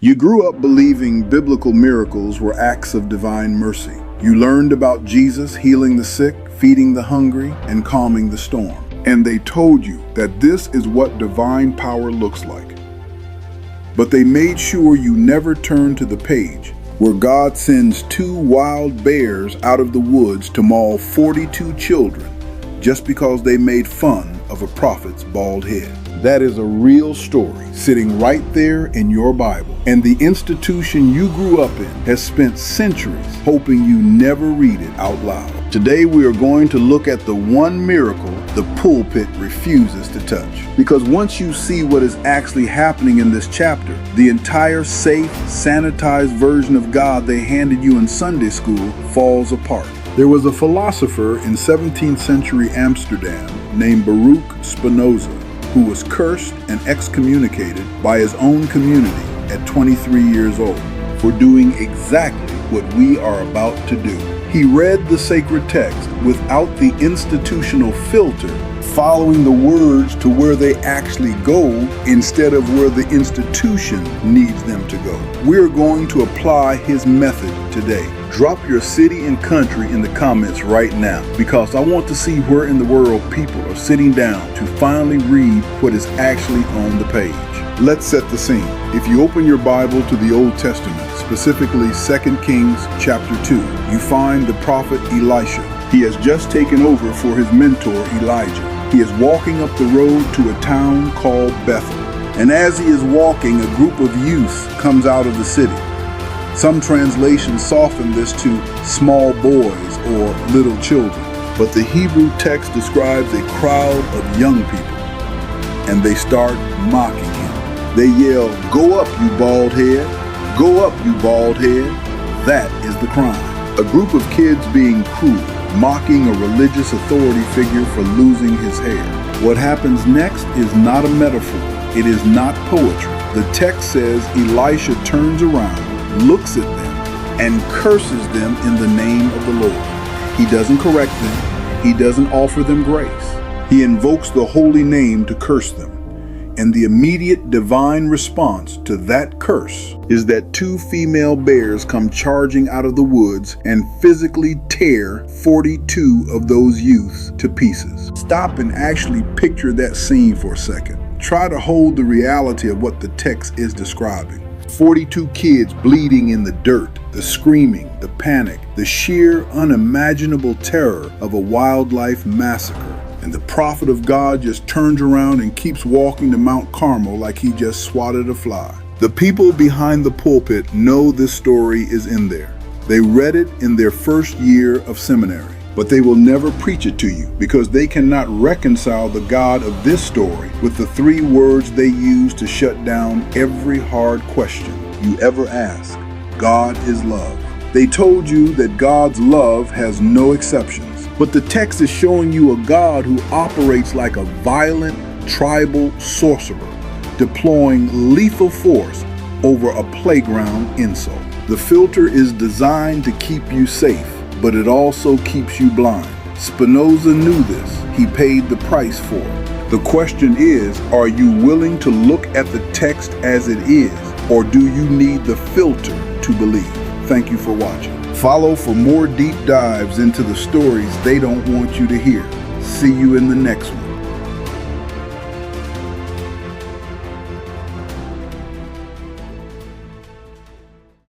You grew up believing biblical miracles were acts of divine mercy. You learned about Jesus healing the sick, feeding the hungry, and calming the storm. And they told you that this is what divine power looks like. But they made sure you never turned to the page where God sends 2 wild bears out of the woods to maul 42 children just because they made fun of a prophet's bald head. That is a real story sitting right there in your Bible. And the institution you grew up in has spent centuries hoping you never read it out loud. Today we are going to look at the one miracle the pulpit refuses to touch. Because once you see what is actually happening in this chapter, the entire safe, sanitized version of God they handed you in Sunday school falls apart. There was a philosopher in 17th century Amsterdam named Baruch Spinoza who was cursed and excommunicated by his own community at 23 years old for doing exactly what we are about to do. He read the sacred text without the institutional filter, following the words to where they actually go instead of where the institution needs them to go. We're going to apply his method today. Drop your city and country in the comments right now, because I want to see where in the world people are sitting down to finally read what is actually on the page. Let's set the scene. If you open your Bible to the Old Testament, specifically 2 Kings chapter 2, you find the prophet Elisha. He has just taken over for his mentor Elijah. He is walking up the road to a town called Bethel. And as he is walking, a group of youth comes out of the city. Some translations soften this to small boys or little children, but the Hebrew text describes a crowd of young people, and they start mocking him. They yell, "Go up, you bald head! Go up, you bald head!" That is the crime. A group of kids being cruel, mocking a religious authority figure for losing his hair. What happens next is not a metaphor. It is not poetry. The text says Elisha turns around, looks at them, and curses them in the name of the Lord. He doesn't correct them. He doesn't offer them grace. He invokes the holy name to curse them. And the immediate divine response to that curse is that 2 female bears come charging out of the woods and physically tear 42 of those youths to pieces. Stop and actually picture that scene for a second. Try to hold the reality of what the text is describing. 42 kids bleeding in the dirt, the screaming, the panic, the sheer unimaginable terror of a wildlife massacre. And the prophet of God just turns around and keeps walking to Mount Carmel like he just swatted a fly. The people behind the pulpit know this story is in there. They read it in their first year of seminary, but they will never preach it to you because they cannot reconcile the God of this story with the 3 words they use to shut down every hard question you ever ask. God is love. They told you that God's love has no exceptions. But the text is showing you a God who operates like a violent tribal sorcerer, deploying lethal force over a playground insult. The filter is designed to keep you safe, but it also keeps you blind. Spinoza knew this. He paid the price for it. The question is, are you willing to look at the text as it is, or do you need the filter to believe? Thank you for watching. Follow for more deep dives into the stories they don't want you to hear. See you in the next one.